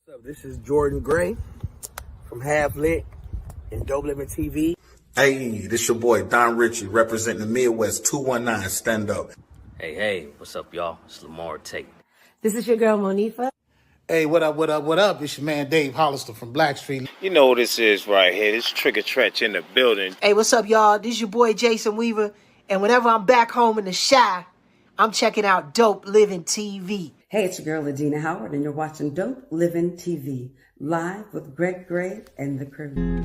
What's up? This is Jordan Gray from Half Lit and DopelivenTV. Hey, this your boy Don Ritchie representing the Midwest 219 Stand Up. Hey, what's up, y'all? It's Lamar Tate. This is your girl, Monifa. Hey, what up? It's your man Dave Hollister from Blackstreet. You know what this is right here. This Trigger Trench in the building. Hey, what's up, y'all? This is your boy Jason Weaver. And whenever I'm back home in the Chi, I'm checking out Dope Living TV. Hey, it's your girl, Adina Howard, and you're watching Dope Living TV, live with Greg Gray and the crew.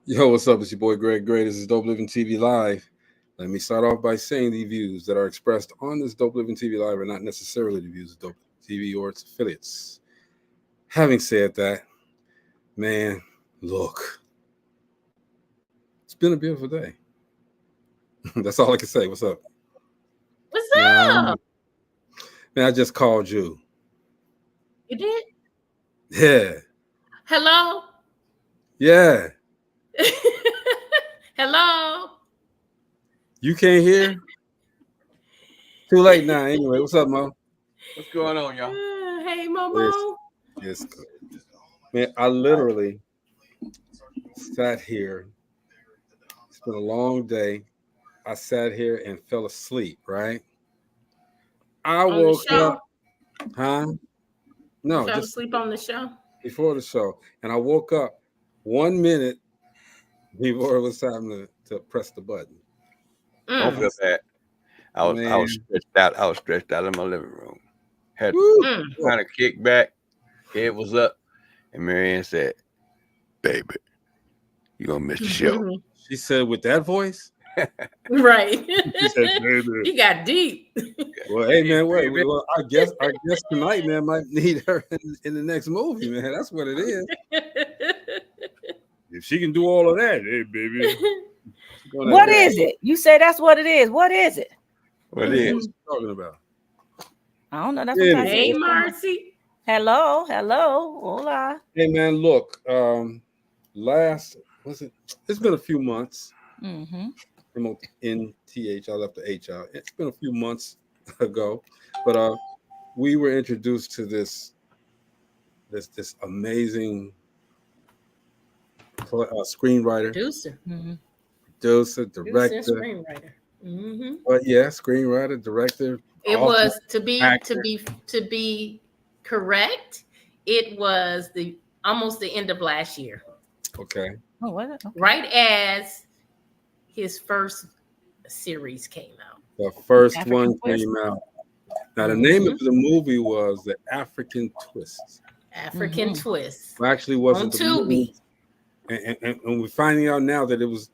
Yo, what's up? It's your boy Greg Gray. This is Dope Living TV Live. Let me start off by saying the views that are expressed on this Dope Living TV Live are not necessarily the views of Dope TV or its affiliates. Having said that, man, look, it's been a beautiful day. That's all I can say. What's up? What's up? Man, I just called you. You did? Yeah. Hello? Yeah. Hello? You can't hear? Too late now. Anyway, what's up, Mo? What's going on, y'all? Hey, Momo. Yes. Man, I literally sat here. It's been a long day. I sat here and fell asleep, right? I woke up. Huh? No, Fell just asleep on the show? Before the show. And I woke up 1 minute before it was time to press the button. Don't feel bad. I was stretched out. I was stretched out in my living room. Had to kind of kick back. Head was up. And Marianne said, "Baby, you're going to miss the show." She said with that voice? Right. She said, "Baby." You got deep. Well, hey, man, well, I guess tonight, man, might need her in the next movie, man. That's what it is. If she can do all of that, hey, baby. What is it? You say that's what it is. What is it? What it is? What you talking about? I don't know. That's what Hey, Marcy. Hello. Hola. Hey, man, look. It's been a few months. Mm-hmm. M-O-N-T-H. I left the H out. It's been a few months ago, but we were introduced to this amazing screenwriter, Producer, director, screenwriter. Mm-hmm. But yeah, screenwriter, director. It author, was to be correct. It was almost the end of last year. Okay. Oh, what? Okay. Right as his first series came out. The first African one Twist. came out. Now the name of the movie was The African Twist. African Twist. Well, actually, wasn't On the Tubi. movie. And we're finding out now that it's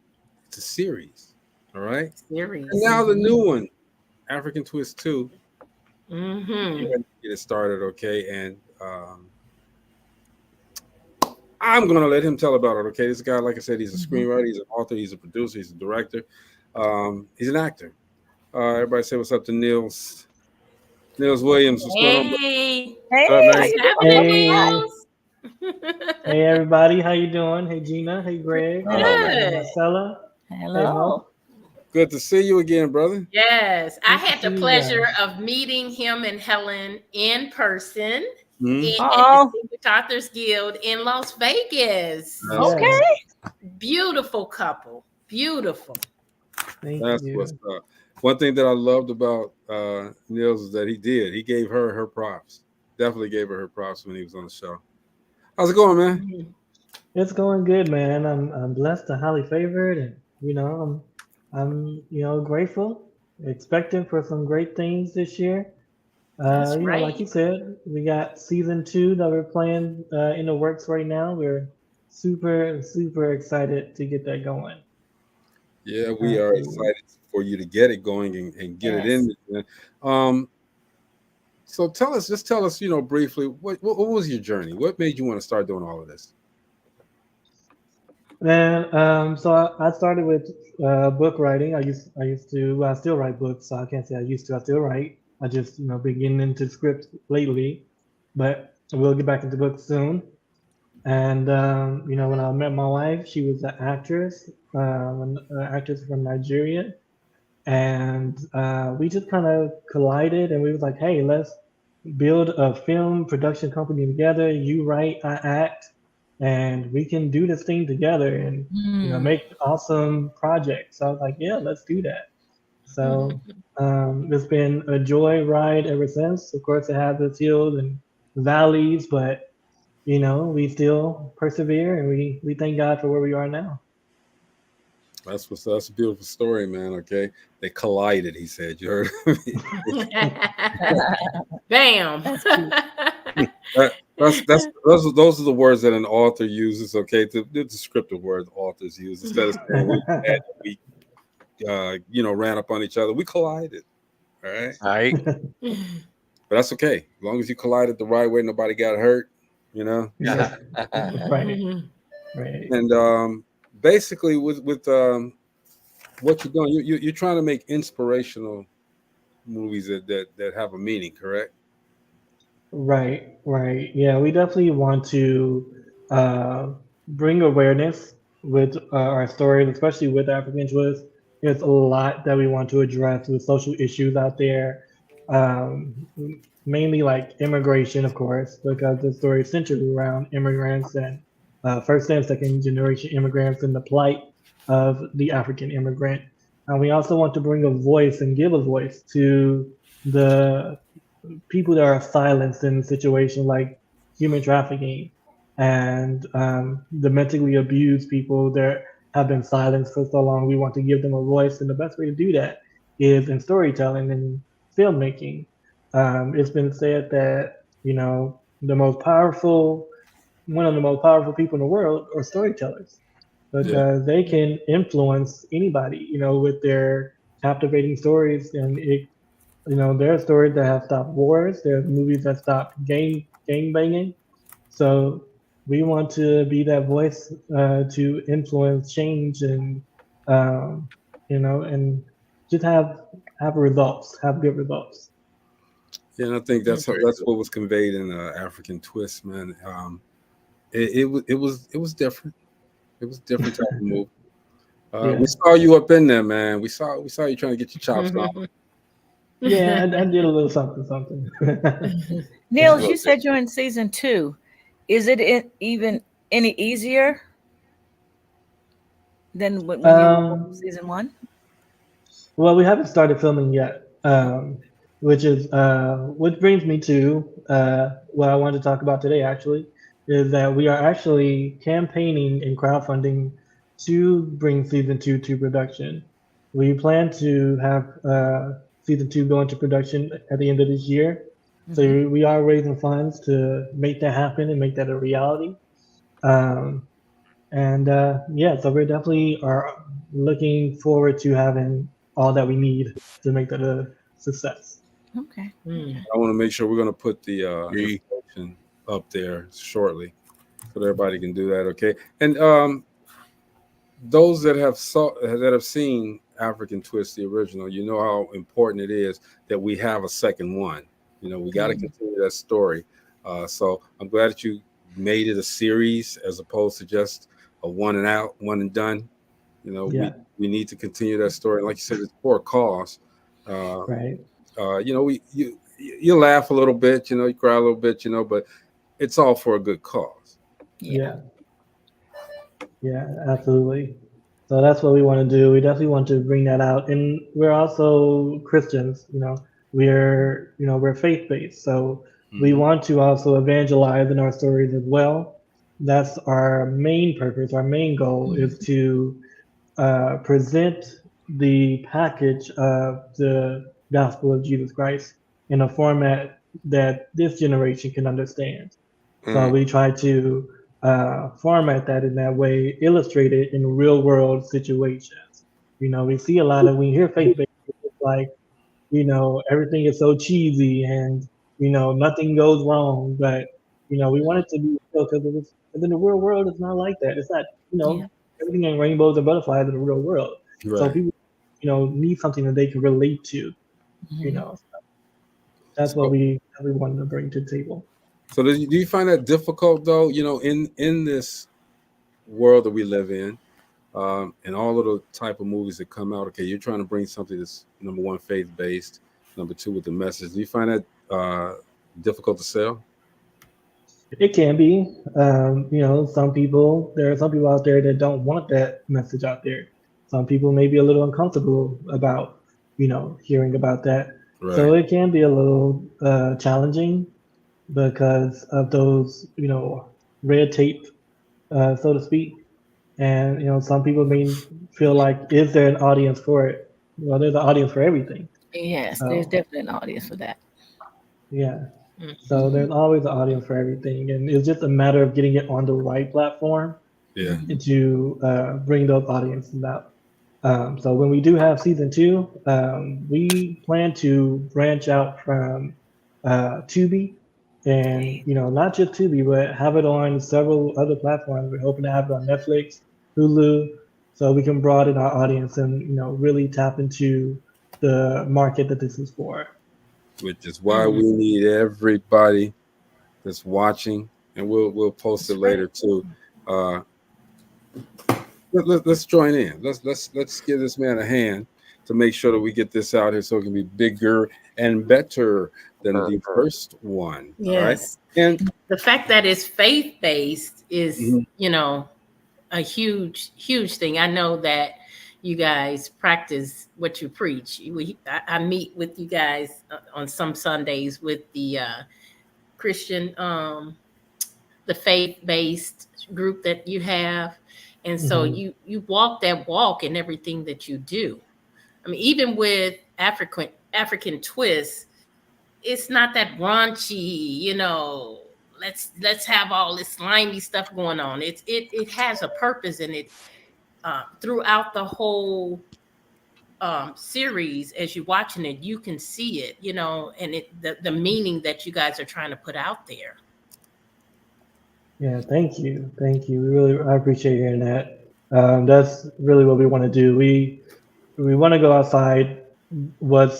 a series. All right. Series. And now the new one, African Twist 2. Mm-hmm. Get it started, okay? And I'm gonna let him tell about it, okay? This guy, like I said, he's a screenwriter, he's an author, he's a producer, he's a director, he's an actor. Everybody say what's up to Niels Williams. What's going on? Hey. Hey everybody, how you doing? Hey Gina, hey Greg, hey Marcella. Hello. Good to see you again, brother. Yes, I had the pleasure of meeting him and Helen in person at the Distinguished Authors Guild in Las Vegas. Okay. Beautiful couple. Beautiful. That's what's up. One thing that I loved about Niels is that he gave her props. Definitely gave her props when he was on the show. How's it going, man? It's going good, man. I'm blessed and highly favored, and I'm grateful, expecting for some great things this year. Like you said, we got season 2 that we're playing in the works right now. We're super excited to get that going. Yeah, we are excited for you to get it going and get it in. So tell us, briefly, what was your journey? What made you want to start doing all of this? And so I started with book writing. I used to, well, I still write books, so I can't say I used to. I still write. I just been getting into scripts lately, but we'll get back into books soon. And when I met my wife, she was an actress from Nigeria, and we just kind of collided, and we was like, hey, let's build a film production company together. You write, I act, and we can do this thing together and make awesome projects. So I was like, yeah, let's do that. So it's been a joy ride ever since. Of course, it has its hills and valleys, but we still persevere, and we thank God for where we are now. That's a beautiful story, man. Okay, they collided. He said, "You heard me." Bam. Those are the words that an author uses. Okay, the descriptive words authors use instead of saying we ran up on each other. We collided. All right. But that's okay as long as you collided the right way. Nobody got hurt. Right. And basically, with what you're doing, you're trying to make inspirational movies that have a meaning, correct? Right. Yeah, we definitely want to bring awareness with our stories, especially with African Twist. There's a lot that we want to address with social issues out there, mainly like immigration, of course, because the story is centered around immigrants and first and second generation immigrants and the plight of the African immigrant. And we also want to bring a voice and give a voice to the people that are silenced in situations like human trafficking and the mentally abused people that have been silenced for so long. We want to give them a voice, and the best way to do that is in storytelling and filmmaking. It's been said that one of the most powerful people in the world are storytellers, because they can influence anybody, with their captivating stories. And there are stories that have stopped wars. There are movies that stop gang banging. So we want to be that voice to influence change and and just have results, have good results. Yeah, and I think that's what was conveyed in African Twist, man. It was different. It was a different type of movie. We saw you up in there, man. We saw you trying to get your chops on. Yeah, I did a little something. Neil, you said you're in season 2. Is it even any easier than when you were in season 1? Well, we haven't started filming yet, which brings me to what I wanted to talk about today, actually, is that we are actually campaigning and crowdfunding to bring season 2 to production. We plan to have season 2 go into production at the end of this year. So we are raising funds to make that happen and make that a reality. So we definitely are looking forward to having all that we need to make that a success. Okay. I want to make sure we're going to put the information up there shortly so that everybody can do that. Okay. And those that have seen African Twist, the original, you know how important it is that we have a second one. We got to continue that story. So I'm glad that you made it a series as opposed to just a one and done. We need to continue that story. Like you said, it's for a cause. Right. You laugh a little bit, you cry a little bit, but it's all for a good cause. Yeah, absolutely. So that's what we want to do. We definitely want to bring that out. And we're also Christians, we're faith-based. So we want to also evangelize in our stories as well. That's our main purpose. Our main goal is to present the package of the gospel of Jesus Christ in a format that this generation can understand. So we try to format that in that way, illustrate it in real world situations. We see a lot of, when you hear faith-based, it's like, everything is so cheesy and, nothing goes wrong. But, we want it to be real because in the real world, it's not like that. It's not, everything in rainbows and butterflies in the real world. Right. So people, need something that they can relate to, So that's what we wanted to bring to the table. So do you find that difficult though? In this world that we live in, and all of the type of movies that come out. Okay, you're trying to bring something that's number one, faith based. Number two, with the message. Do you find that difficult to sell? It can be. There are some people out there that don't want that message out there. Some people may be a little uncomfortable about, hearing about that. Right. So it can be a little challenging because of those, red tape, so to speak. And, some people may feel like, is there an audience for it? Well, there's an audience for everything. Yes, there's definitely an audience for that. Yeah. So there's always an audience for everything, and it's just a matter of getting it on the right platform to bring those audiences out. So when we do have season 2, we plan to branch out from Tubi, and not just Tubi, but have it on several other platforms. We're hoping to have it on Netflix, Hulu, so we can broaden our audience and really tap into the market that this is for. Which is why we need everybody that's watching, and we'll post it later too. Let's join in. Let's give this man a hand to make sure that we get this out here so it can be bigger and better than the first one. Yes. Right? And the fact that it's faith-based is, a huge thing. I know that you guys practice what you preach. I meet with you guys on some Sundays with the Christian, the faith-based group that you have. And so you walk that walk in everything that you do. I mean, even with African twists, it's not that raunchy, let's have all this slimy stuff going on. It has a purpose, and it throughout the whole series, as you're watching it, you can see it, and the meaning that you guys are trying to put out there. Yeah, thank you. I appreciate hearing that. That's really what we want to do. We want to go outside. Let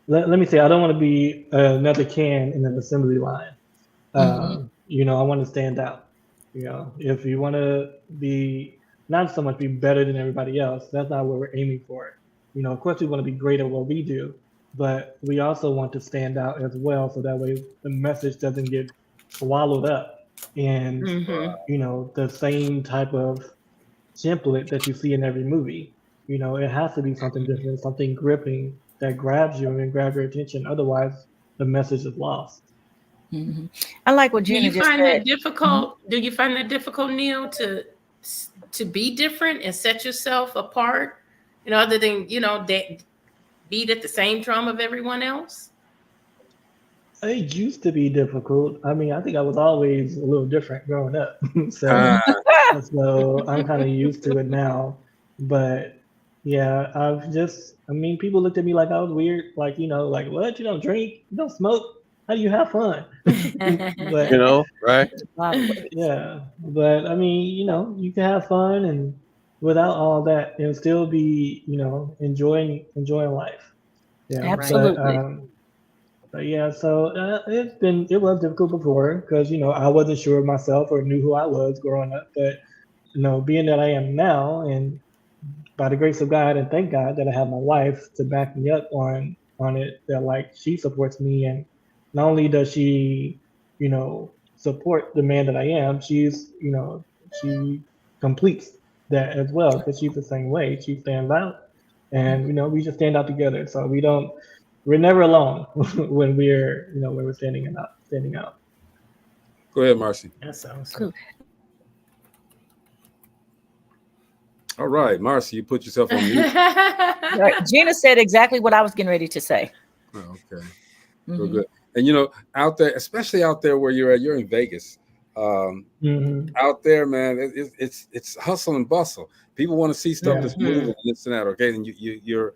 me say, I don't want to be another can in an assembly line. I want to stand out. If you want to be, not so much be better than everybody else, that's not what we're aiming for. Of course we want to be great at what we do, but we also want to stand out as well, so that way the message doesn't get swallowed up in the same type of template that you see in every movie. It has to be something different, something gripping that grabs you and grabs your attention. Otherwise, the message is lost. I like what Gina just said. Do you find that difficult, Neil, to be different and set yourself apart? Other than beat at the same drum of everyone else? It used to be difficult. I mean, I think I was always a little different growing up. So I'm kind of used to it now. But yeah, people looked at me like I was weird. Like, like, what? You don't drink? You don't smoke? How do you have fun? But, right? Yeah. But I mean, you can have fun and without all that and still be, enjoying life. Yeah. Absolutely. But yeah, so it was difficult before because, I wasn't sure of myself or knew who I was growing up. But, being that I am now, and by the grace of God, and thank God that I have my wife to back me up on it, that like she supports me. And not only does she, support the man that I am, she's, she completes that as well, because she's the same way. She stands out, and, we just stand out together. So we're never alone when we're standing out. Go ahead, Marcy. That sounds cool. All right, Marcy, you put yourself on mute. Right. Gina said exactly what I was getting ready to say. Oh, okay. Good. And out there, especially out there where you're in Vegas, Out there, man, it's hustle and bustle. People want to see stuff that's moving and this and that. Okay, and you're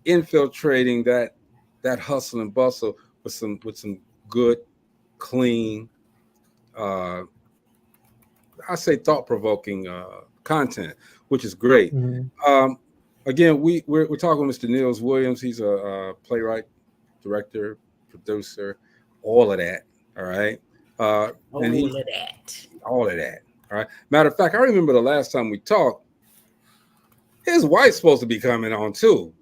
infiltrating that hustle and bustle with some good, clean, I say thought-provoking content, which is great. Again, we're talking with Mr. Niels Williams. He's a playwright, director, producer, all of that. All right. All of that. All right. Matter of fact, I remember the last time we talked, his wife's supposed to be coming on too.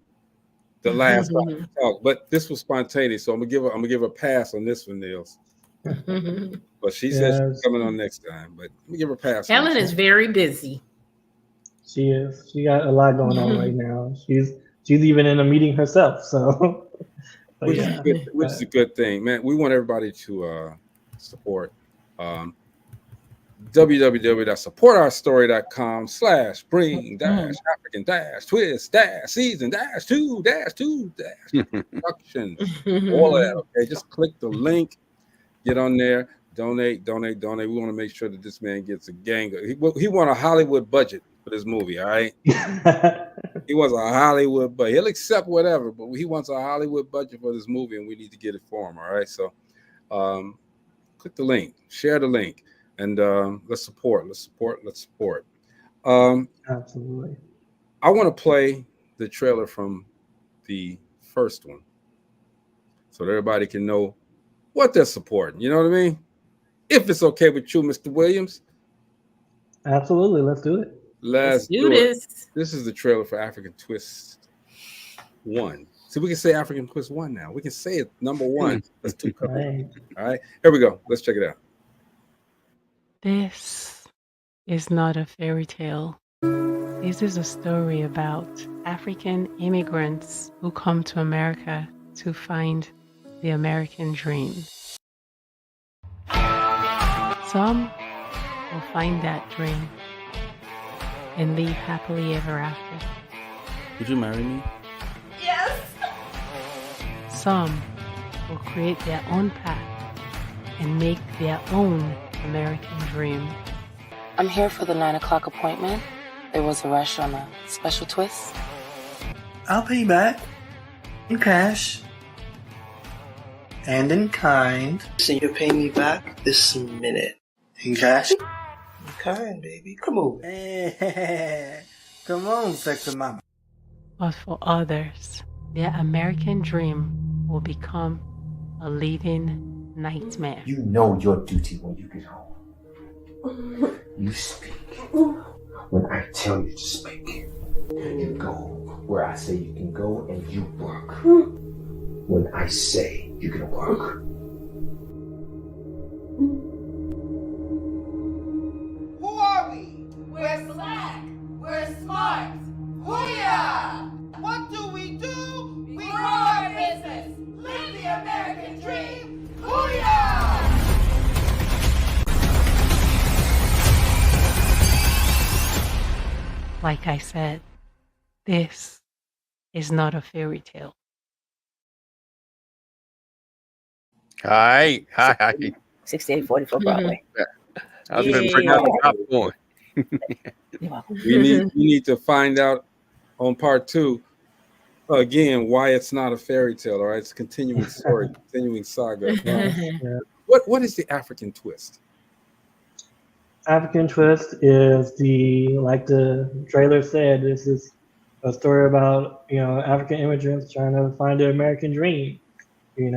The last time we talked, but this was spontaneous, so I'm gonna give her a pass on this one, Niels. But she said she's coming on next time. But let me give her a pass. Helen is very busy. She is. She got a lot going on right now. She's even in a meeting herself. So, which is a good thing, man. We want everybody to support www.supportourstory.com/bring-twist-season-2-2-production. All of that. Okay, just click the link, get on there, donate. We want to make sure that this man gets a gang. He want a Hollywood budget for this movie. All right. He wants a Hollywood budget. He'll accept whatever, but he wants a Hollywood budget for this movie, and we need to get it for him. All right. So click the link, share the link, and let's support. Absolutely. I want to play the trailer from the first one so that everybody can know what they're supporting. You know what I mean? If it's okay with you, Mr. Williams. Absolutely. Let's do it. Let's do this. This is the trailer for African Twist 1. So we can say African Twist 1 now. We can say it number 1. Let's do it. All right. Here we go. Let's check it out. This is not a fairy tale. This is a story about African immigrants who come to America to find the American dream. Some will find that dream and live happily ever after. Would you marry me? Yes! Some will create their own path and make their own American dream. I'm here for the 9 o'clock appointment. There was a rush on a special twist. I'll pay you back. In cash. And in kind. So you're paying me back this minute. In cash? In kind, baby. Come on. Hey, come on, sexy mama. But for others, their American dream will become a living nightmare. You know your duty when you get home. You speak when I tell you to speak. You go where I say you can go, and you work when I say you can work. Who are we? We're slack. We're smart. Hoo-yah! What do? We grow our business. Live the American dream. Hoo-yah! Like I said, this is not a fairy tale. Hi. 6844 Broadway. I've been bringing out the popcorn. We need to find out on part 2 again why it's not a fairy tale. All right, it's a continuing story, continuing saga. What is the African Twist? African Twist is like the trailer said, this is a story about, African immigrants trying to find their American dream. We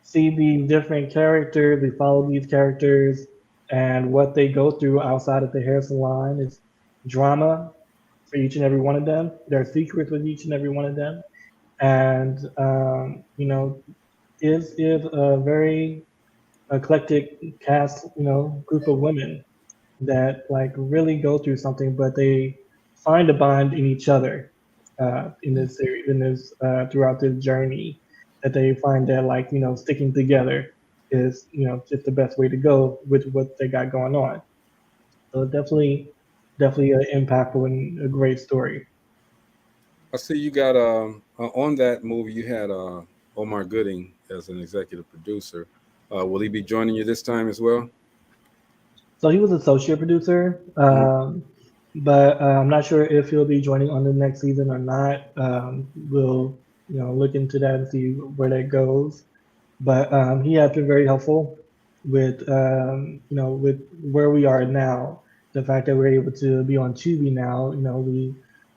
see these different characters, we follow these characters, and what they go through outside of the hair salon is drama for each and every one of them. There are secrets with each and every one of them. And, is a very eclectic cast, group of women that really go through something, but they find a bond in each other in this series, throughout this journey, that they find that sticking together is just the best way to go with what they got going on. So definitely an impactful and a great story. I see you got on that movie you had Omar Gooding as an executive producer. Will he be joining you this time as well? So he was associate producer, but I'm not sure if he'll be joining on the next season or not. We'll look into that and see where that goes. But he has been very helpful with with where we are now. The fact that we're able to be on Tubi now,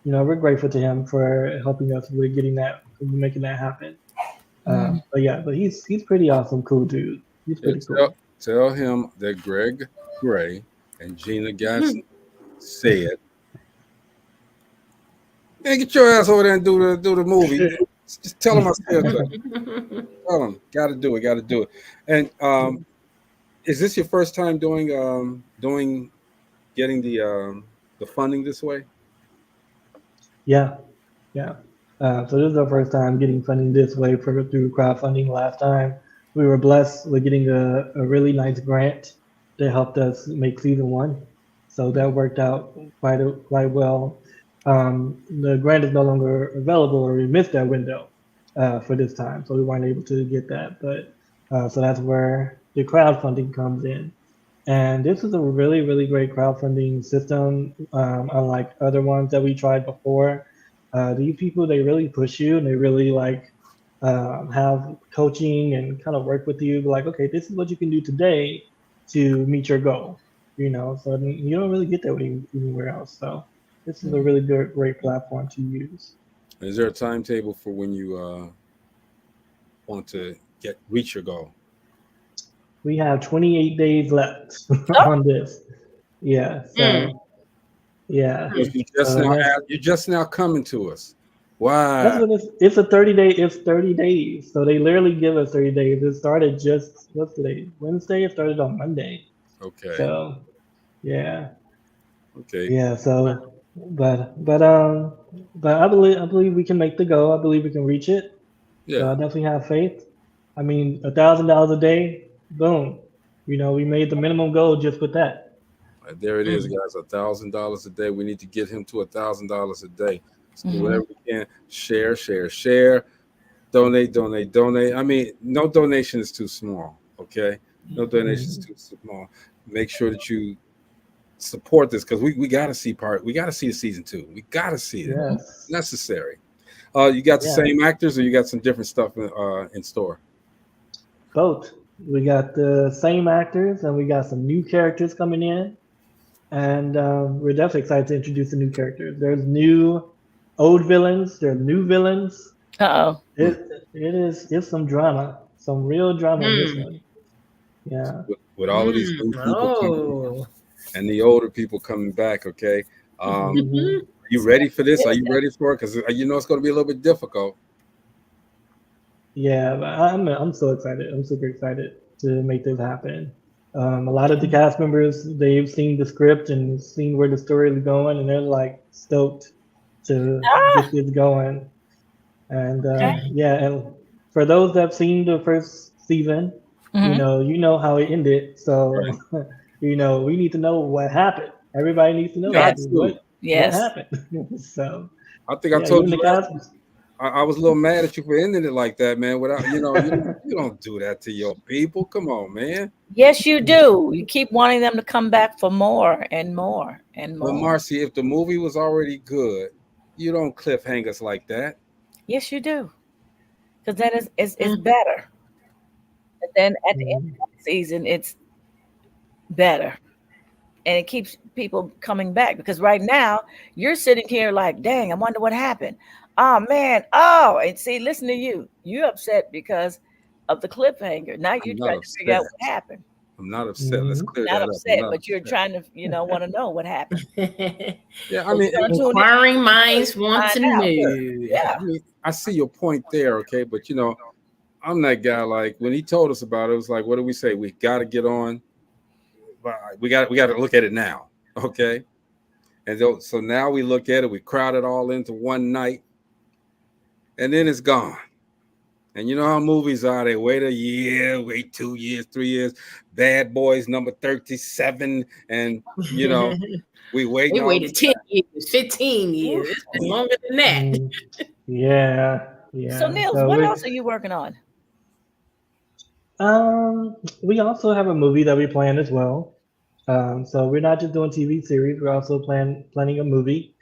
we're grateful to him for helping us with getting that, making that happen. But he's pretty awesome, cool dude. He's pretty cool. Tell him that Greg Gray and Gina Gatson said, "Man, get your ass over there and do the movie." Just tell him I said that. Tell him, got to do it. And is this your first time getting the funding this way? Yeah. So this is our first time getting funding this way through crowdfunding. Last time we were blessed with getting a really nice grant that helped us make season 1. So that worked out quite well. The grant is no longer available, or we missed that window for this time, so we weren't able to get that. But so that's where the crowdfunding comes in. And this is a really, really great crowdfunding system, unlike other ones that we tried before. These people, they really push you, and they really have coaching and kind of work with you. Like, okay, this is what you can do today to meet your goal. So you don't really get that anywhere else. So this is a really great platform to use. Is there a timetable for when you want to reach your goal? We have 28 days left on this. Yeah. So, yeah. You're just now coming to us. Wow. That's what it's a 30 day. It's 30 days. So they literally give us 30 days. It started what's today? Wednesday. It started on Monday. Okay. So, yeah. Okay. Yeah. So, but I believe we can make the goal. I believe we can reach it. Yeah. So I definitely have faith. I mean, $1,000 a day. Boom. We made the minimum goal just with that. There it is, guys. $1,000 a day. We need to get him to $1,000 a day. So whatever we can, share. Donate. I mean, no donation is too small. Okay, no donation is too small. Make sure that you support this, because we got to see the season 2. We got to see it. Yes. It's necessary. You got the same actors, or you got some different stuff in store? Both. We got the same actors, and we got some new characters coming in, and we're definitely excited to introduce the new characters. There's old villains. There are new villains. It's some drama, some real drama in this one. Yeah. With all of these new people coming, and the older people coming back. Okay. You ready for this? Are you ready for it? Because it's going to be a little bit difficult. Yeah, but I'm so excited. I'm super excited to make this happen. A lot of the cast members, they've seen the script and seen where the story is going, and they're like stoked to get this going. And and for those that have seen the first season, you know how it ended. So we need to know what happened. Everybody needs to know what happened. So I think I told you. I was a little mad at you for ending it like that, man. Without you don't do that to your people. Come on, man. Yes, you do. You keep wanting them to come back for more and more and more. Well, Marcy, if the movie was already good, you don't cliffhangers like that. Yes, you do. Because then it's better. And then at the end of the season, it's better. And it keeps people coming back, because right now you're sitting here like, dang, I wonder what happened. Oh man. Oh, and see, listen to you. You're upset because of the cliffhanger. Now you're trying to figure out what happened. I'm not upset. Let's clear that up. Not upset, but you're trying to, want to know what happened. Yeah, I mean, inquiring minds want to know. Yeah. I mean, I see your point there, okay, but I'm that guy. Like when he told us about it, it was like, what do we say? We got to get on. We got to look at it now, okay? And so now we look at it. We crowd it all into one night. And then it's gone. And you know how movies are. They wait a year, wait 2 years, 3 years. Bad Boys number 37. And, we wait. We waited 10 years, 15 years. It's been longer than that. Yeah. So, Niels, what else are you working on? We also have a movie that we plan as well. So we're not just doing TV series. We're also planning a movie,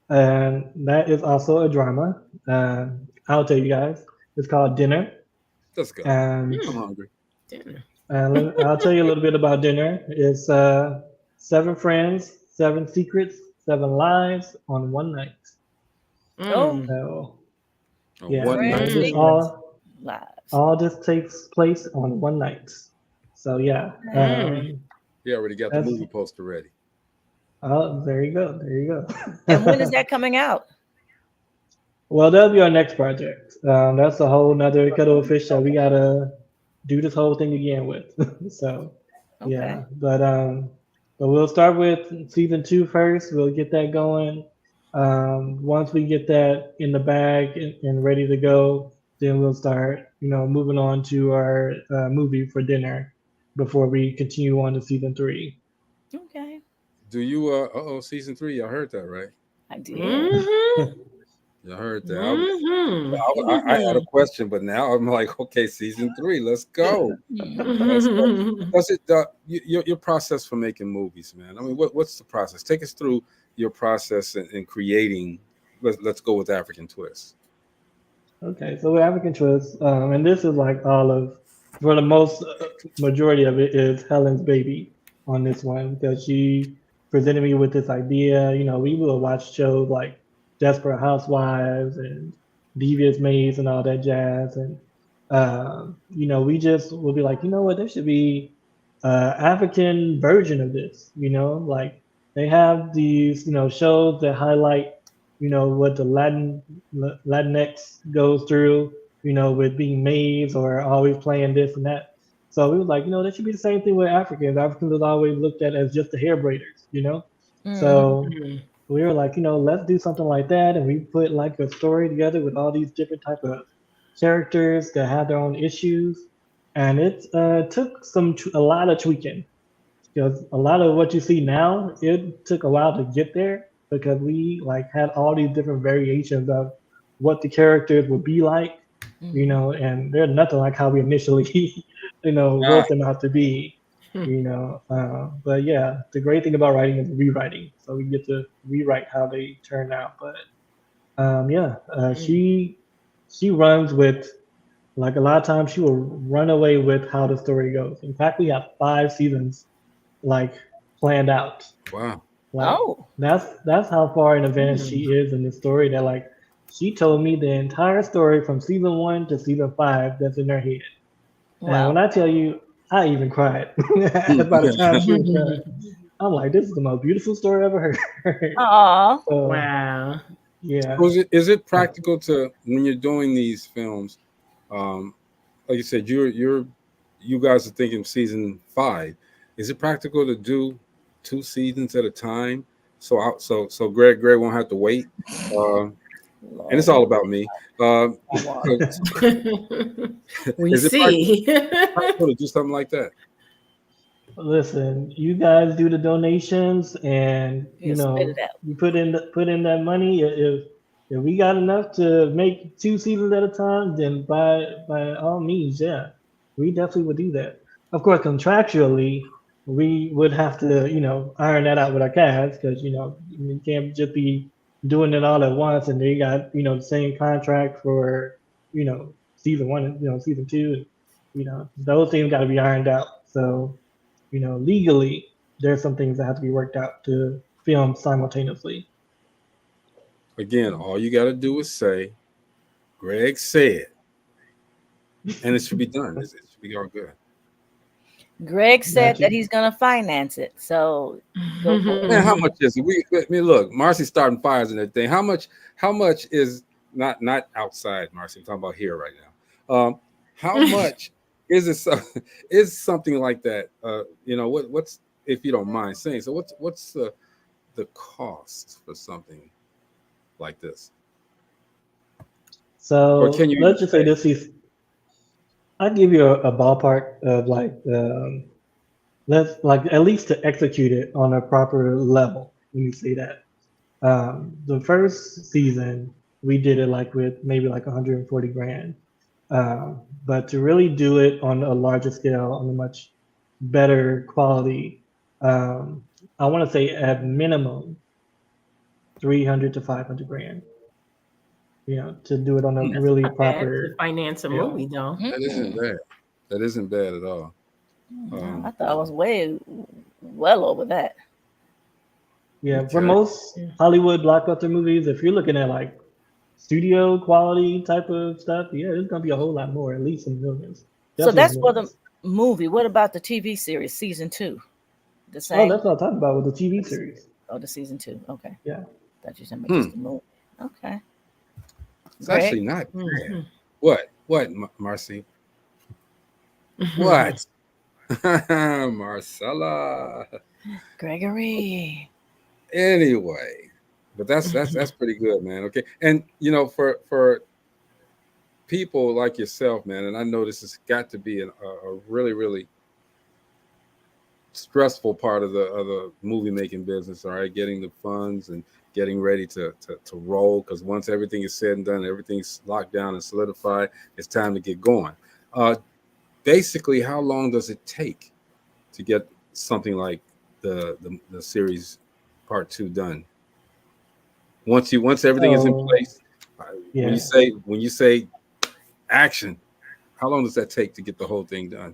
and that is also a drama. I'll tell you guys. It's called Dinner, Let's go. and I'm hungry. Dinner. I'll tell you a little bit about Dinner. It's 7 friends, 7 secrets, 7 lives on one night. Oh, So On yeah, one friends, night. this secrets, lives. all this takes place on one night. So yeah, He already got the that's movie poster ready. oh, there you go, there you go. And when is that coming out? Well, that'll be our next project. That's a whole nother kettle of fish that we gotta do this whole thing again with. So Okay. yeah, but we'll start with season 2 first. We'll get that going. Once we get that in the bag and ready to go, then we'll start, moving on to our movie for Dinner before we continue on to season 3. Okay. Do you season 3, y'all heard that, right? I did. Mm-hmm. Y'all heard that. I had a Mm-hmm. question, but now I'm like, okay, season 3, let's go. Let's go. Mm-hmm. Does it your process for making movies, man? I mean, what's the process? Take us through your process in creating. Let's go with African Twist. Okay, so with African Twist, and this is like for the most majority of it is Helen's baby on this one because she presented me with this idea. We will watch shows like Desperate Housewives and Devious Maids and all that jazz, and we just will be like, what, there should be African version of this. Like they have these, shows that highlight what the Latinx goes through, with being maids or always playing this and that. So we was like, that should be the same thing with Africans. Africans is always looked at as just the hair braiders. So we were like, let's do something like that, and we put like a story together with all these different type of characters that have their own issues, and it took a lot of tweaking because a lot of what you see now, it took a while to get there because we like had all these different variations of what the characters would be like, and they're nothing like how we initially, wrote them out to be, but yeah, the great thing about writing is rewriting, so we get to rewrite how they turn out. But she runs with, like, a lot of times she will run away with how the story goes. In fact, we have 5 seasons like planned out. Wow. Like, that's how far in advance she is in the story, that like she told me the entire story from season 1 to season 5 that's in her head. Wow. And when I tell you, I even cried by the time she was done. I'm like, this is the most beautiful story I've ever heard. Aw. So, Wow. yeah. So is it practical to, when you're doing these films, like you said, you guys are thinking season 5. Is it practical to do 2 seasons at a time? So Greg won't have to wait. And it's all about me. We is it see. practical to do something like that? Listen, you guys do the donations, and spit it out. you put in that money. If we got enough to make 2 seasons at a time, then by all means, yeah, we definitely would do that. Of course, contractually, we would have to iron that out with our cast, because you can't just be doing it all at once, and they got the same contract for season 1 and season 2, and those things got to be ironed out. So legally, there's some things that have to be worked out to film simultaneously. Again, all you got to do is say, Greg said, and it should be done. It should be all good. Greg said that he's going to finance it. So go for it. Man, how much is it? Look, Marcy's starting fires and everything. How much is not outside, Marcy? I'm talking about here right now. How much is it? Is something like that? What's, if you don't mind saying, so what's the cost for something like this? So or can you let's just say this is, I'll give you a ballpark of like, let's like at least to execute it on a proper level. Let me say that. The first season we did it like with maybe like 140 grand. But to really do it on a larger scale, on a much better quality, I want to say at minimum 300 to 500 grand. To do it on a That's really not bad to proper finance a movie, though. That isn't bad. That isn't bad at all. I thought it was way well over that. Yeah, for most Hollywood blockbuster movies, if you're looking at like studio quality type of stuff, yeah, it's gonna be a whole lot more, at least in millions. So Definitely that's for the millions. movie. What about the TV series, season 2? The Oh, same? that's what I'm talking about with the TV series. Oh, the season 2. Okay. Yeah. Thought you said about just the movie. Okay. It's Greg? actually not bad. What, Marcy? What? Marcella. Gregory. Anyway, but that's pretty good, man. Okay, and for people like yourself, man, and I know this has got to be a really, really stressful part of the movie making business. All right, getting the funds and getting ready to roll, because once everything is said and done, everything's locked down and solidified, it's time to get going. Basically, how long does it take to get something like the series part 2 done? Once everything is in place, Yeah. when you say action, how long does that take to get the whole thing done?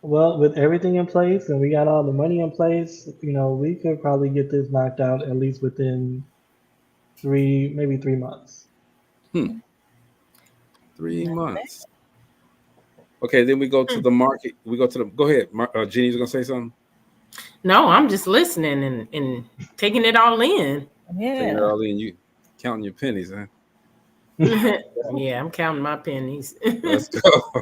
Well, with everything in place and we got all the money in place, we could probably get this knocked out at least within maybe 3 months. 3 months. Okay, then we go to the market. Go ahead, Jeannie, you gonna say something? No, I'm just listening and taking it all in. Taking it all in. You counting your pennies, huh? Yeah, I'm counting my pennies. Let's go.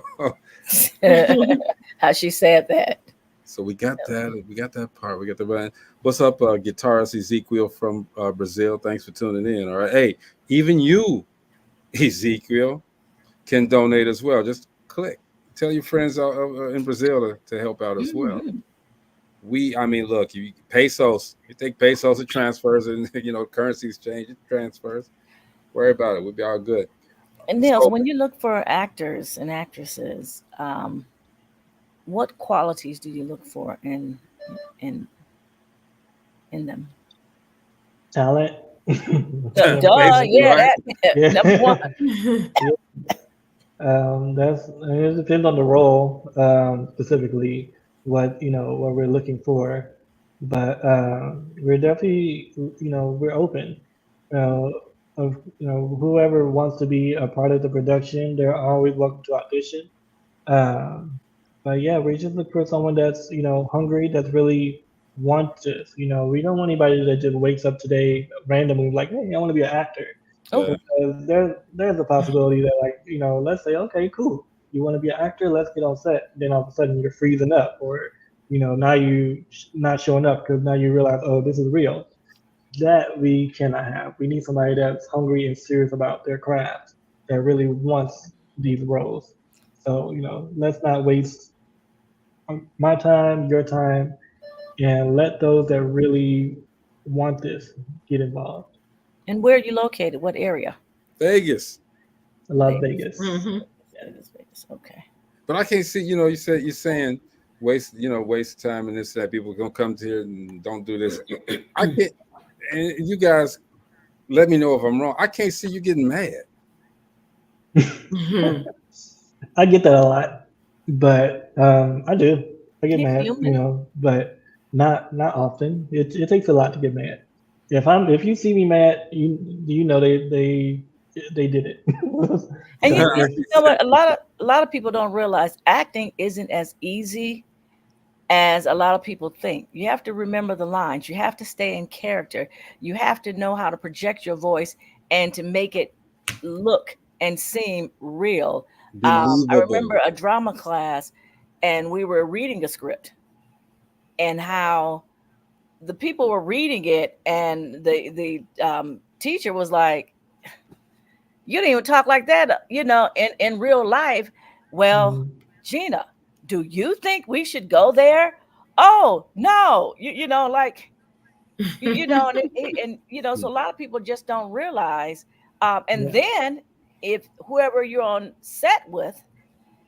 How she said that. So we got that. We got that part. We got the band. What's up, guitarist Ezekiel from Brazil? Thanks for tuning in. All right. Hey, even you, Ezekiel, can donate as well. Just click. Tell your friends in Brazil to help out as well. Look, you pesos. You take pesos, it transfers, and currencies change, it transfers. Worry about it. We'll be all good. And Nils, when you look for actors and actresses, what qualities do you look for in them? Talent. Duh, yeah, number one. It depends on the role, specifically what we're looking for, but we're definitely we're open. Of whoever wants to be a part of the production, they're always welcome to audition. But yeah, we just look for someone that's hungry, that's really wants this. We don't want anybody that just wakes up today randomly like, hey, I want to be an actor. Oh. Because there's a possibility that let's say, okay, cool, you want to be an actor, let's get on set. Then all of a sudden you're freezing up, or now you not showing up because now you realize, oh, this is real. That we cannot have. We need somebody that's hungry and serious about their craft, that really wants these roles. So let's not waste my time, your time, and let those that really want this get involved. And where are you located? What area? Vegas. I love Vegas. Mm-hmm. Vegas. Okay. But I can't see. You're saying waste. Waste time and this that. People gonna come to here and don't do this. I can't. And you guys, let me know if I'm wrong. I can't see you getting mad. I get that a lot, but I do. I get mad, but not often. It takes a lot to get mad. If you see me mad, you know they did it. And you know what? A lot of people don't realize acting isn't as easy as a lot of people think. You have to remember the lines. You have to stay in character. You have to know how to project your voice and to make it look and seem real. I remember a drama class, and we were reading a script, and how the people were reading it, and the teacher was like, "You don't even talk like that, in real life." Well, Gina, do you think we should go there? Oh no, so a lot of people just don't realize. Then if whoever you're on set with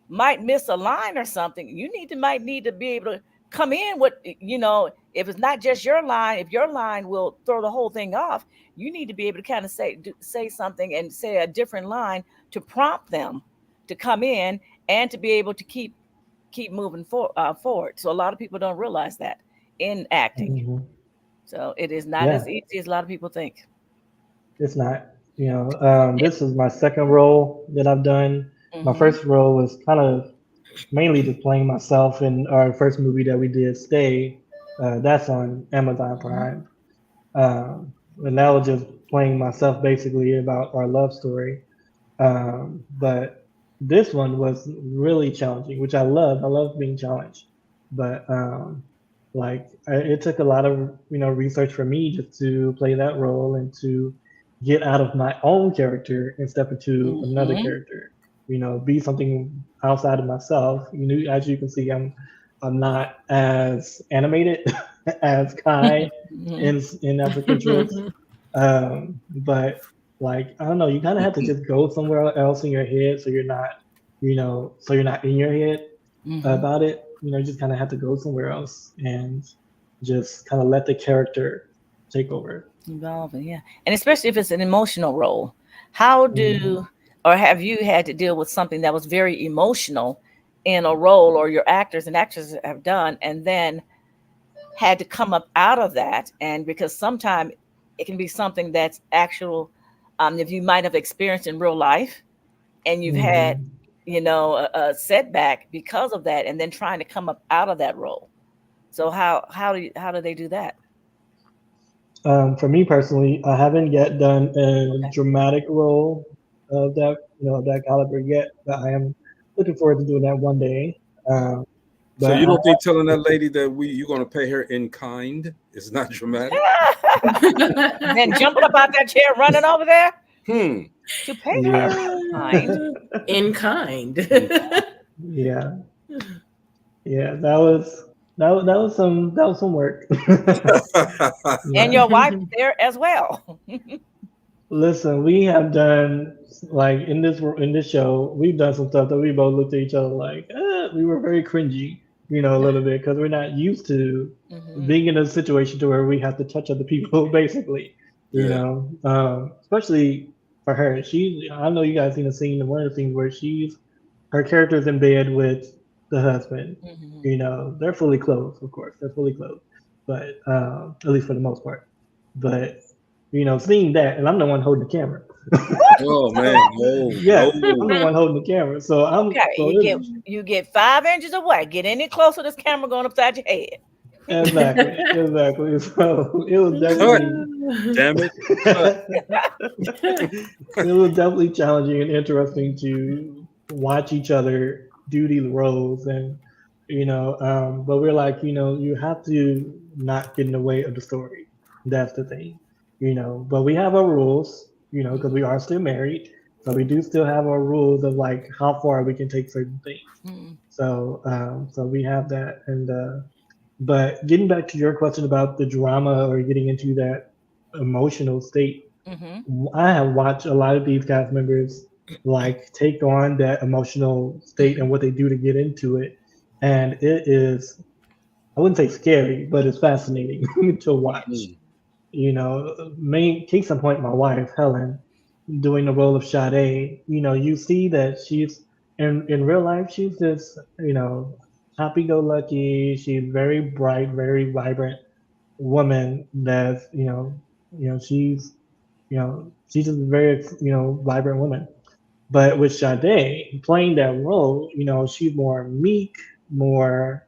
might miss a line or something, you might need to be able to come in with, if it's not just your line, if your line will throw the whole thing off, you need to be able to kind of say something and say a different line to prompt them to come in and to be able to keep moving forward. So a lot of people don't realize that in acting. Mm-hmm. So it is not as easy as a lot of people think. It's not. This is my second role that I've done. My first role was kind of mainly just playing myself in our first movie that we did, Stay. That's on Amazon Prime. And that was just playing myself basically about our love story. But this one was really challenging, which I love. I love being challenged. But it took a lot of research for me just to play that role and to get out of my own character and step into another character. Be something outside of myself. As you can see, I'm not as animated as Kai in African Twists. But I don't know, you kind of have to just go somewhere else in your head, so you're not in your head about it. You just kind of have to go somewhere else and just kind of let the character take over. Involving, yeah. And especially if it's an emotional role. How or have you had to deal with something that was very emotional in a role, or your actors and actresses have done, and then had to come up out of that? And because sometimes it can be something that's actual, if you might have experienced in real life, and you've had, a setback because of that, and then trying to come up out of that role. So how do they do that? For me personally, I haven't yet done a dramatic role of that, that caliber yet, but I am looking forward to doing that one day. So you don't think telling that lady that you're going to pay her in kind is not dramatic? Then jumping up out that chair, running over there. To pay her in kind. Yeah. That was some work. And your wife there as well. Listen, we have done in this show, we've done some stuff that we both looked at each other like, we were very cringy, a little bit, because we're not used to being in a situation to where we have to touch other people, basically. Especially for her. I know you guys seen the scene, one of the scenes where her character's in bed with the husband. They're fully clothed, of course. They're fully clothed, but at least for the most part. But seeing that, and I'm the one holding the camera. Oh man, I'm the one holding the camera. So I'm you get 5 inches away. Get any closer, this camera going upside your head. Exactly. So it was definitely damn it. It was definitely challenging and interesting to watch each other do these roles, and but we're like, you have to not get in the way of the story. That's the thing, but we have our rules, because we are still married, so we do still have our rules of how far we can take certain things. So we have that. And but getting back to your question about the drama or getting into that emotional state, I have watched a lot of these cast members take on that emotional state and what they do to get into it. And it is, I wouldn't say scary, but it's fascinating to watch. Main case in point, my wife, Helen, doing the role of Sade, you see that she's, in real life, she's this, happy-go-lucky, she's very bright, very vibrant woman that's, she's just a very, vibrant woman. But with Sade playing that role, she's more meek, more,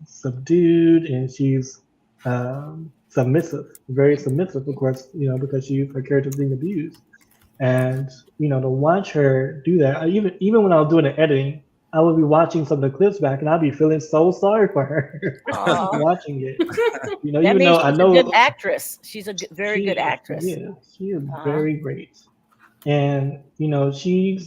subdued, and she's submissive, very submissive, of course, because her character's being abused. And, to watch her do that, even when I was doing the editing, I would be watching some of the clips back and I'd be feeling so sorry for her watching it. That even means though she's I know a good actress. She's a very good actress. Yeah, she is very great. And she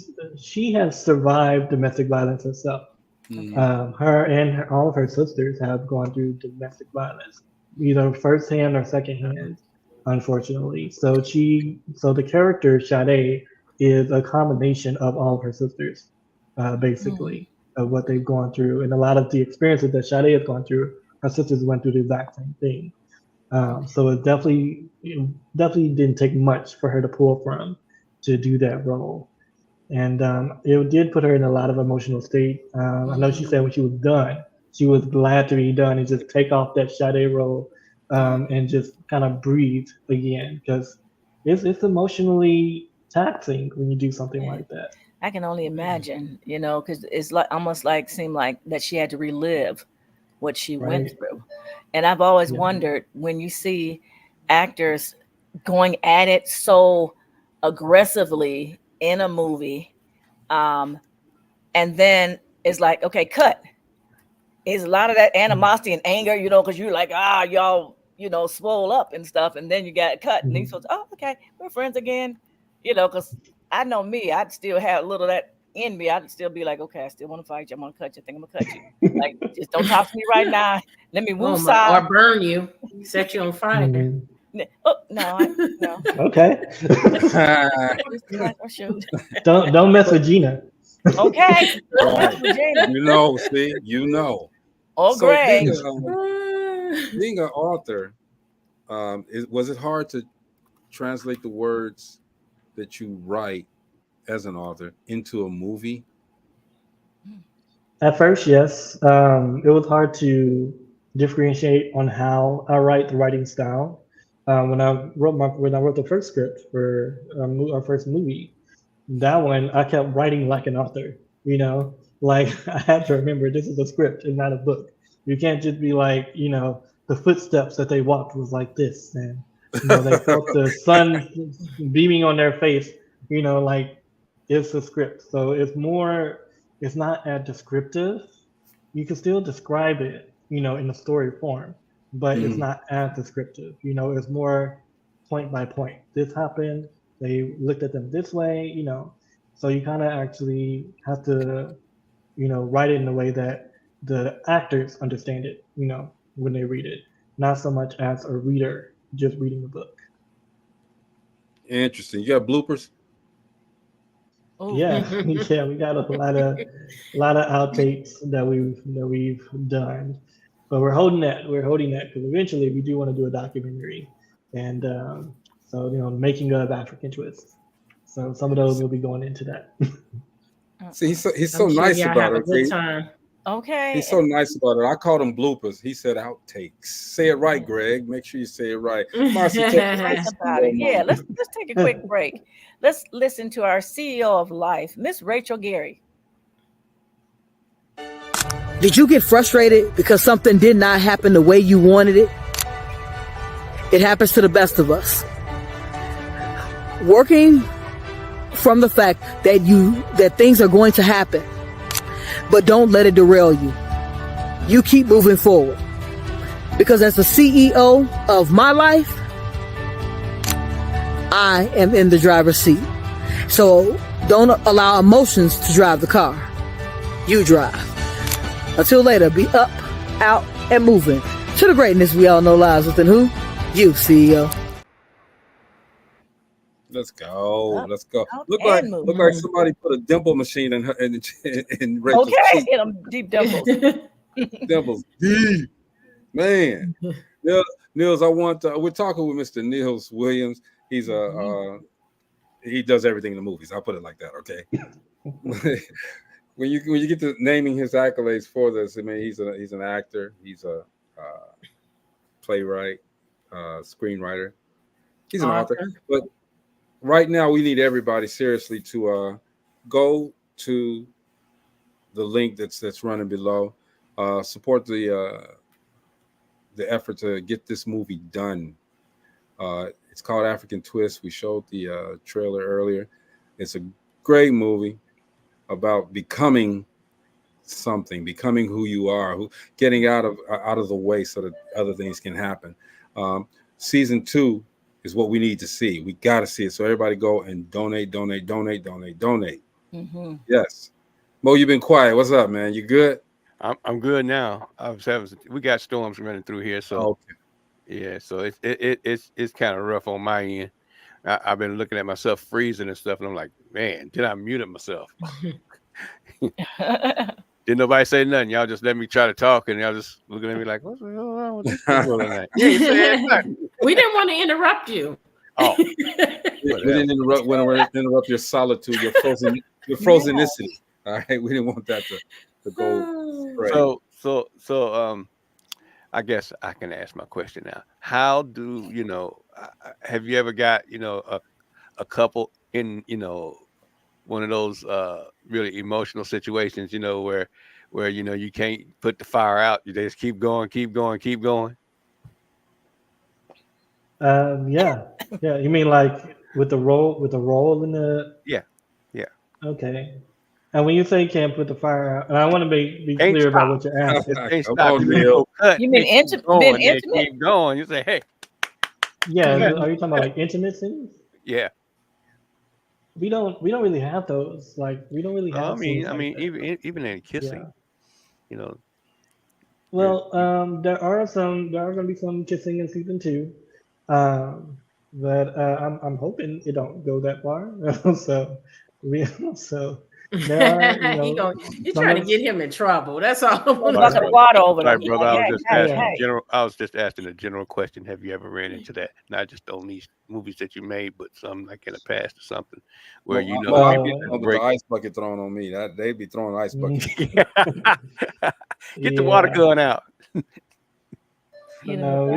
has survived domestic violence herself. Her and all of her sisters have gone through domestic violence, either firsthand or secondhand, unfortunately. So the character Sade is a combination of all of her sisters, basically, of what they've gone through. And a lot of the experiences that Sade has gone through, her sisters went through the exact same thing. So it definitely didn't take much for her to pull from to do that role. And it did put her in a lot of emotional state. I know she said when she was done, she was glad to be done and just take off that Sade role and just kind of breathe again, because it's emotionally taxing when you do something like that. I can only imagine, you know, because it's like almost like seemed like that she had to relive what she went through. And I've always wondered, when you see actors going at it so aggressively in a movie, and then it's like, okay, cut. Is a lot of that animosity and anger, you know, because you're like, y'all, you know, swole up and stuff, and then you got cut, and these folks, oh, okay, we're friends again, you know, because I know me, I'd still have a little of that in me. I'd still be like, okay, I still want to fight you. I'm gonna cut you. I think I'm gonna cut you. Like, just don't talk to me right now. Let me move side. Or burn you, set you on fire. Oh no. Okay. Oh, shoot. Don't mess with Gina. Okay. You know, see, you know. Oh, so Greg. Being an author, was it hard to translate the words that you write as an author into a movie? At first, yes. It was hard to differentiate on how I write, the writing style. When I wrote the first script for our first movie, that one I kept writing like an author. You know, like I had to remember this is a script and not a book. You can't just be like, you know, the footsteps that they walked was like this, and you know they felt the sun beaming on their face. You know, like it's a script, so it's more. It's not as descriptive. You can still describe it, you know, in a story form, but it's not as descriptive. You know, it's more point by point. This happened. They looked at them this way, you know. So you kind of actually have to, you know, write it in a way that the actors understand it, you know, when they read it, not so much as a reader just reading the book. Interesting. You got bloopers? Yeah, yeah, we got a lot of outtakes that we've done, but we're holding that because eventually we do want to do a documentary, and so you know, making of African twists. So some of those will be going into that. See, he's so nice about it. Good time. Okay. He's so nice about it. I called him bloopers. He said outtakes. Say it right, Greg. Make sure you say it right. Marcy, Nice about it. Yeah, let's take a quick break. Let's listen to our CEO of Life, Miss Rachel Gary. Did you get frustrated because something did not happen the way you wanted it? It happens to the best of us. Working from the fact that things are going to happen, but don't let it derail you. You keep moving forward. Because as the CEO of my life, I am in the driver's seat. So don't allow emotions to drive the car. You drive. Until later, be up, out, and moving to the greatness we all know lies within who? You, CEO. Let's go. Let's go. Look like somebody put a dimple machine in her in Rachel's cheek. Hit them deep dimples. Dimples deep. Man. Nils, we're talking with Mr. Nils Williams. He's he does everything in the movies. I'll put it like that, okay? when you get to naming his accolades for this, I mean, he's an actor, he's a playwright, screenwriter. He's an author. But right now, we need everybody seriously to go to the link that's running below. Support the effort to get this movie done. It's called African Twist. We showed the trailer earlier. It's a great movie about becoming something, becoming who you are, getting out of the way so that other things can happen. Season 2 is what we need to see. We got to see it. So everybody go and donate. Mm-hmm. Yes. Mo, you've been quiet. What's up, man? You good? I'm good now. We got storms running through here, so okay. Yeah, so it's kind of rough on my end. I've been looking at myself freezing and stuff, and I'm like, man, did I muted myself? Didn't nobody say nothing. Y'all just let me try to talk, and y'all just looking at me like, what's wrong with this girl tonight? You ain't saying nothing. We didn't want to interrupt you. Oh, we didn't interrupt your solitude, your frozenicity. All right, we didn't want that to go straight. So I guess I can ask my question now. How do you know? Have you ever got a couple in one of those really emotional situations, where you can't put the fire out, you just keep going. Yeah. You mean like with the role in the? Yeah. Okay. And when you say can't put the fire out, and I want to be Can't clear stop. about what you're asking. Can't stop. You mean being intimate? Keep going. You say, hey. Yeah. Are you talking about like intimate scenes? Yeah. We don't really have those. Like we don't really have. I mean, even in kissing, Well, there are going to be some kissing in season 2, but I'm hoping it don't go that far. So there are, You're trying to get him in trouble. That's all. Right, brother. I was just asking a general question. Have you ever ran into that? Not just on these movies that you made, but some like in the past or something, where with the ice bucket thrown on me. That they'd be throwing ice buckets. Get the water gun out. No,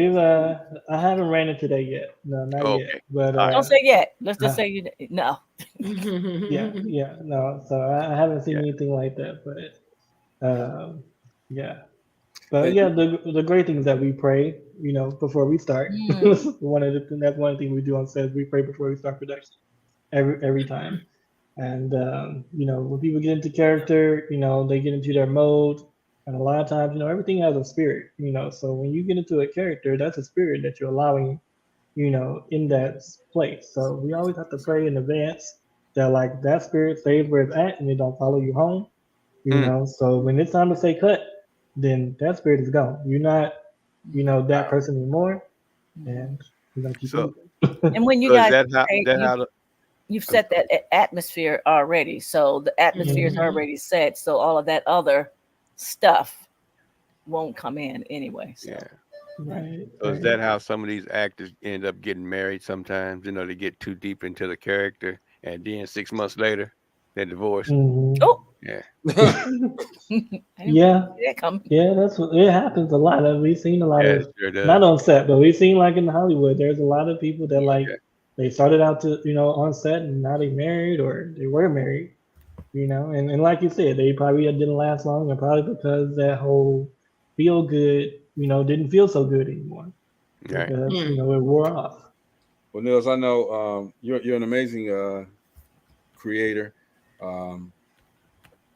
I haven't ran into that yet. No, not yet. But don't say yet. Let's just say no. No. So I haven't seen anything like that, but yeah. But yeah, the great thing is that we pray, before we start. That's one of the things we do on set. We pray before we start production every time. And when people get into character, they get into their mode. And a lot of times, everything has a spirit, so when you get into a character, that's a spirit that you're allowing, in that place. So we always have to pray in advance that like that spirit stays where it's at and it don't follow you home, So when it's time to say cut, then that spirit is gone. You're not, that person anymore. And you're going to keep moving. And when you guys you've set that atmosphere already. So the atmosphere is already set. So all of that other stuff won't come in anyway. So. Yeah. Right. So is that how some of these actors end up getting married sometimes? They get too deep into the character and then 6 months later they're divorced. Oh. Yeah. Yeah, that's what it happens a lot. We've seen a lot of not on set, but we've seen like in Hollywood, there's a lot of people that they started out to on set and now they married or they were married. And like you said, they probably didn't last long, and probably because that whole feel good, didn't feel so good anymore. Right. Because, it wore off. Well, Nils, I know you're an amazing creator.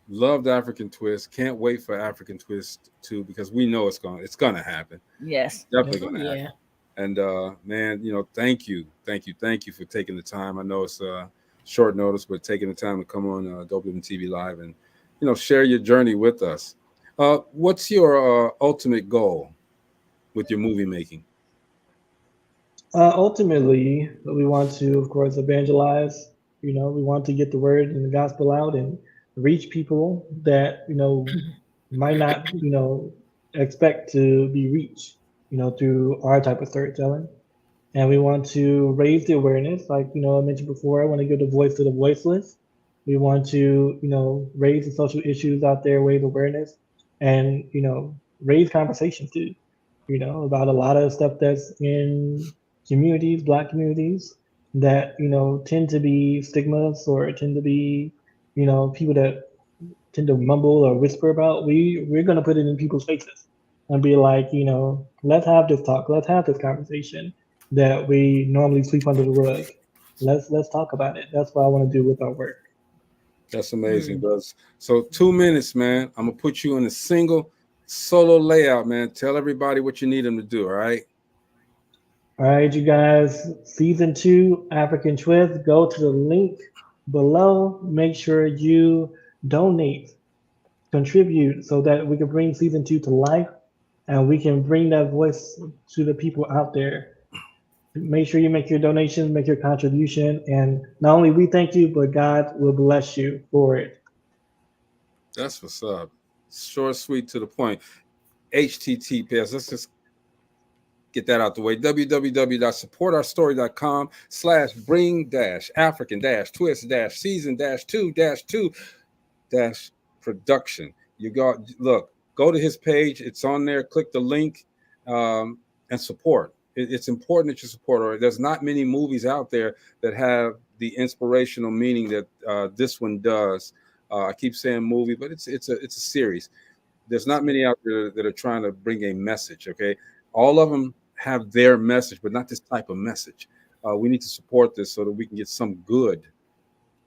Loved African Twist. Can't wait for African Twist 2 because we know it's gonna happen. Yes, definitely gonna happen. And man, thank you for taking the time. I know it's short notice, but taking the time to come on DopelivenTV Live and share your journey with us. What's your ultimate goal with your movie making? Ultimately, we want to, of course, evangelize. We want to get the word and the gospel out and reach people that might not expect to be reached through our type of storytelling. And we want to raise the awareness, like I mentioned before. I want to give the voice to the voiceless. We want to raise the social issues out there, raise awareness, and raise conversations too about a lot of stuff that's in communities, Black communities, that tend to be stigmas or tend to be people that tend to mumble or whisper about. We're going to put it in people's faces and be like, let's have this talk, let's have this conversation that we normally sweep under the rug. Let's talk about it. That's what I want to do with our work. That's amazing, brothers. So 2 minutes, man. I'm gonna put you in a single solo layout, man. Tell everybody what you need them to do. All right. All right, you guys. Season 2, African Twist. Go to the link below. Make sure you donate, contribute, so that we can bring season 2 to life, and we can bring that voice to the people out there. make sure you make your donations, make your contribution, and not only we thank you, but God will bless you for it. That's what's up. Short, sweet, to the point. HTTPS. Let's just get that out the way. www.supportourstory.com/bring-african-twist-season-2-2-production. You go to his page. It's on there. Click the link and support. It's important that you support. Or there's not many movies out there that have the inspirational meaning that this one does. I keep saying movie, but it's a series. There's not many out there that are trying to bring a message. Okay, all of them have their message, but not this type of message. We need to support this so that we can get some good.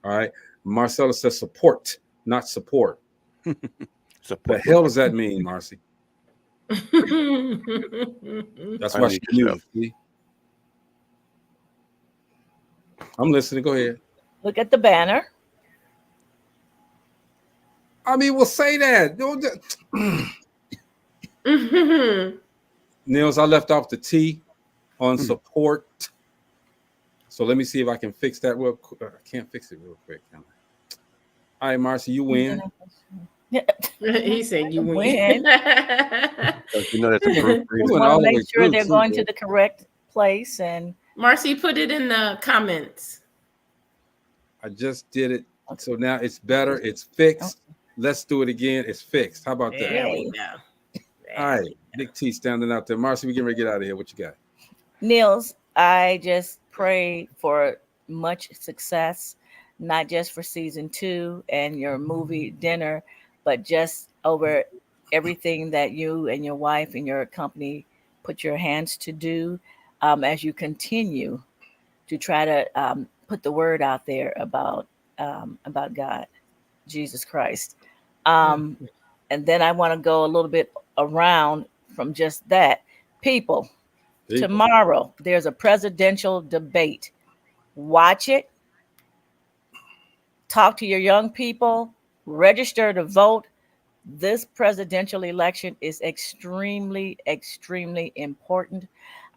All right. Marcella says support, not support. The hell does that mean, Marcy? That's why she knew. I'm listening. Go ahead. Look at the banner. I mean, we'll say that. Nils, I left off the T on support. So let me see if I can fix that real quick. I can't fix it real quick. All right, Marcy, you win. He said you win. You know that's a proof. Want to make sure they're going to the correct place. And Marcy, put it in the comments. I just did it. So now it's better. It's fixed. Let's do it again. It's fixed. How about that? There we go. All right. Big T standing out there. Marcy, we getting ready to get out of here. What you got? Nils, I just pray for much success, not just for season 2 and your movie dinner, but just over everything that you and your wife and your company put your hands to do as you continue to try to put the word out there about God, Jesus Christ. And then I want to go a little bit around from just that. People. Tomorrow, there's a presidential debate. Watch it. Talk to your young people. Register to vote. This presidential election is extremely, extremely important.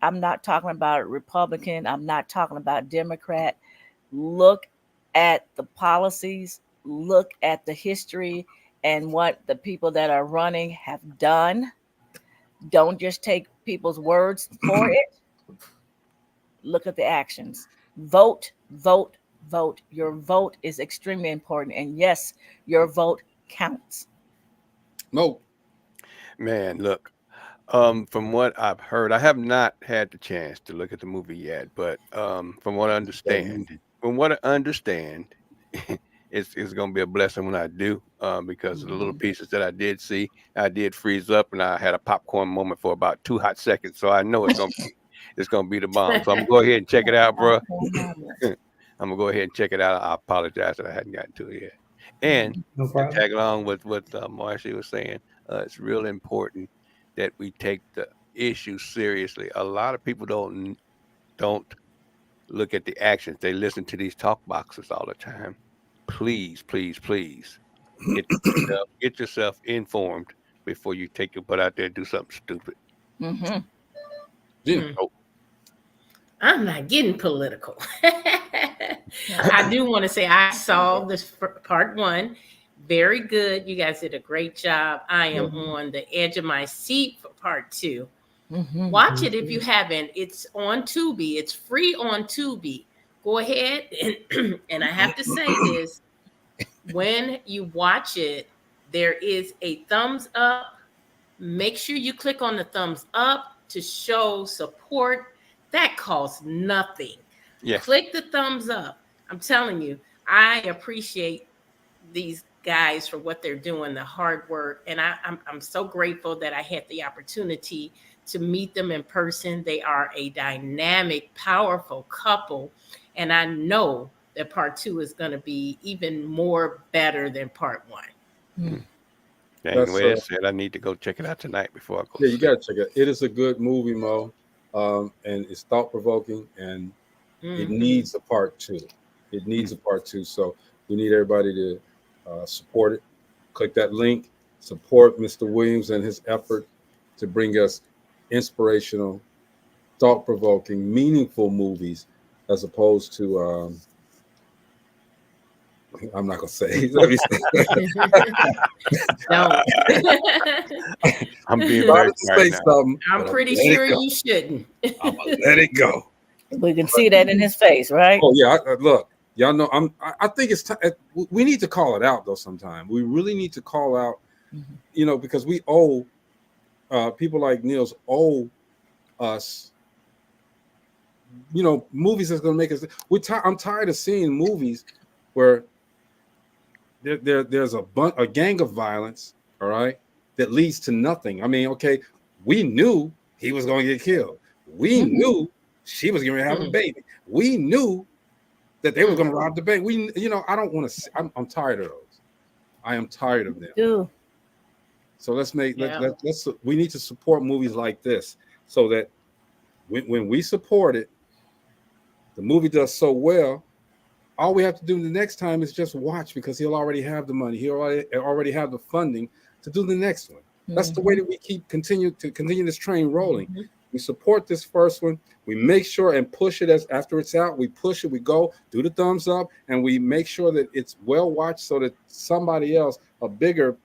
I'm not talking about Republican. I'm not talking about Democrat. Look at the policies. Look at the history and what the people that are running have done. Don't just take people's words for it. Look at the actions. Vote, vote, vote. Your vote is extremely important. And yes, your vote counts. No. Man, look, from what I've heard, I have not had the chance to look at the movie yet, but from what I understand, it's going to be a blessing when I do, because of the little pieces that I did see. I did freeze up and I had a popcorn moment for about 2 hot seconds. So I know it's going to be the bomb. So I'm going to go ahead and check it out, bro. I'm going to go ahead and check it out. I apologize that I hadn't gotten to it yet. And to tag along with what Marcy was saying, it's real important that we take the issue seriously. A lot of people don't look at the actions. They listen to these talk boxes all the time. Please, please, please get yourself informed before you take your butt out there and do something stupid. I'm not getting political. I do want to say I saw this part 1. Very good. You guys did a great job. I am on the edge of my seat for part 2. Watch it if you haven't. It's on Tubi. It's free on Tubi. Go ahead and I have to say this. When you watch it, there is a thumbs up. Make sure you click on the thumbs up to show support. That costs nothing. Yes. Click the thumbs up. I'm telling you, I appreciate these guys for what they're doing, the hard work. And I'm so grateful that I had the opportunity to meet them in person. They are a dynamic, powerful couple. And I know that part 2 is going to be even more better than part 1. Dang, the way I said, I need to go check it out tonight before I go. Yeah, you got to check it. It is a good movie, Mo, and it's thought-provoking, and it needs a part 2. It needs a part 2, so we need everybody to support it. Click that link. Support Mr. Williams and his effort to bring us inspirational thought-provoking, meaningful movies, as opposed to I'm not gonna say. Let me say. Don't. I'm being Try very to say quiet now. something. I'm but pretty let it sure go. you shouldn't. I'm gonna let it go. We can see that in his face, right? Oh yeah, look, y'all know I think it's time. We need to call it out though. Sometime we really need to call out, you know, because we owe people like Niels owe us, you know, movies that's gonna make us. I'm tired of seeing movies where there's a gang of violence, all right, that leads to nothing. I mean, okay, we knew he was going to get killed. We knew she was going to have a baby. We knew that they were going to rob the bank. You know, I don't want to. I'm tired of those. I am tired of them. So let's we need to support movies like this so that when we support it, the movie does so well. All we have to do the next time is just watch, because he'll already have the money. He'll already have the funding to do the next one. That's the way that we continue this train rolling. We support this first one. We make sure and push it after it's out. We push it. We go do the thumbs up, and we make sure that it's well watched so that somebody else, a bigger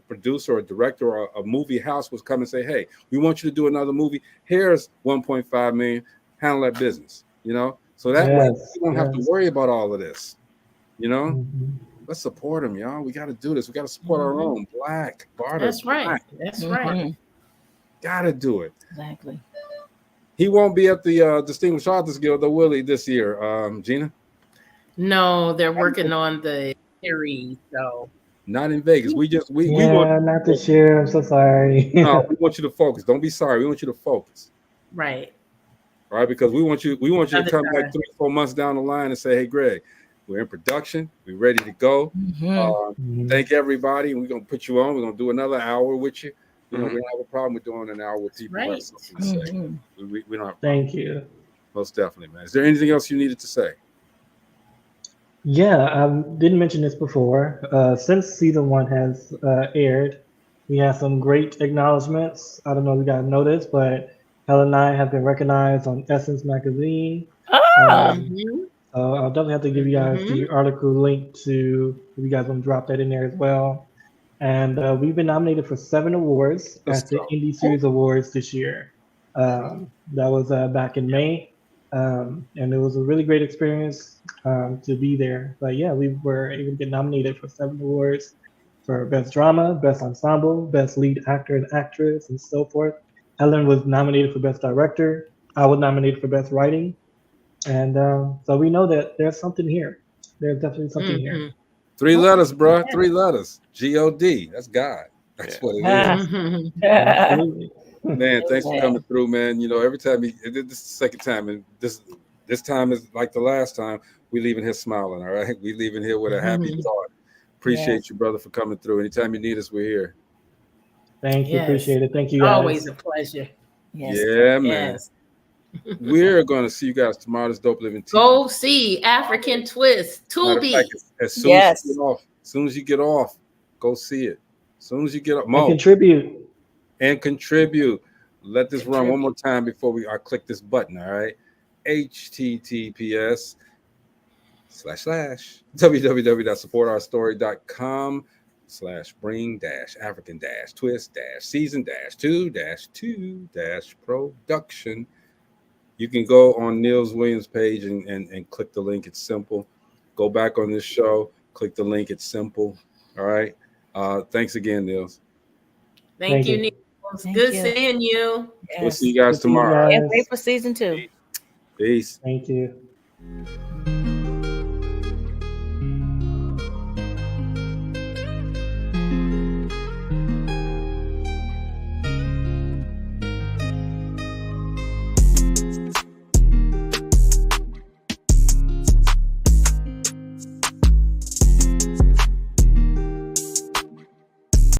producer or director or a movie house, would come and say, "Hey, we want you to do another movie. Here's 1.5 million. Handle that business." You know. So that way we don't have to worry about all of this, you know. Let's support them, y'all. We got to do this. We got to support our own Black. That's right. That's right. Got to do it. Exactly. He won't be at the Distinguished Authors Guild, though, will he, this year, Gina? No, they're working on the series, so not in Vegas. We want not this year. I'm so sorry. No, we want you to focus. Don't be sorry. We want you to focus. Right. All right, because we want you to come back 3-4 months down the line and say, "Hey, Greg, we're in production. We're ready to go. Thank everybody. And we're gonna put you on. We're gonna do another hour with you. You know, we don't have a problem with doing an hour with people who have something to say. We don't have. Thank you. Most definitely, man. Is there anything else you needed to say? Yeah, I didn't mention this before. Since season 1 has aired, we have some great acknowledgments. I don't know if you guys noticed, but Helen and I have been recognized on Essence magazine. So I'll definitely have to give you guys the article link to, if you guys want to drop that in there as well. And we've been nominated for 7 awards at the Indie Series Awards this year. That was back in May. And it was a really great experience to be there. But yeah, we were able to get nominated for 7 awards for Best Drama, Best Ensemble, Best Lead Actor and Actress, and so forth. Helen was nominated for Best Director. I was nominated for Best Writing. And so we know that there's something here. There's definitely something here. 3 letters, bro. 3 letters. G-O-D. That's God. That's what it is. Man, thanks for coming through, man. You know, every time this is the second time, and this time is like the last time, we leaving here smiling, all right? We leaving here with a happy thought. Appreciate you, brother, for coming through. Anytime you need us, we're here. Thank you. Appreciate it. Thank you, guys. Always a pleasure. Yes. Yeah, man. Yes. We're going to see you guys tomorrow. This Dope Living TV. Go see African Twist. Tubi. As soon as you get off, go see it. As soon as you get up, and contribute. Let this run one more time before I click this button. All right. https://www.supportourstory.com/bring-african-twist-season-2-2-production. You can go on Niels Williams' page and click the link. It's simple. Go back on this show, click the link. It's simple. All right. Thanks again, Niels. Thank you, Niels. Good seeing you. Yes. We'll see you guys tomorrow. Can't wait for season 2. Peace. Thank you.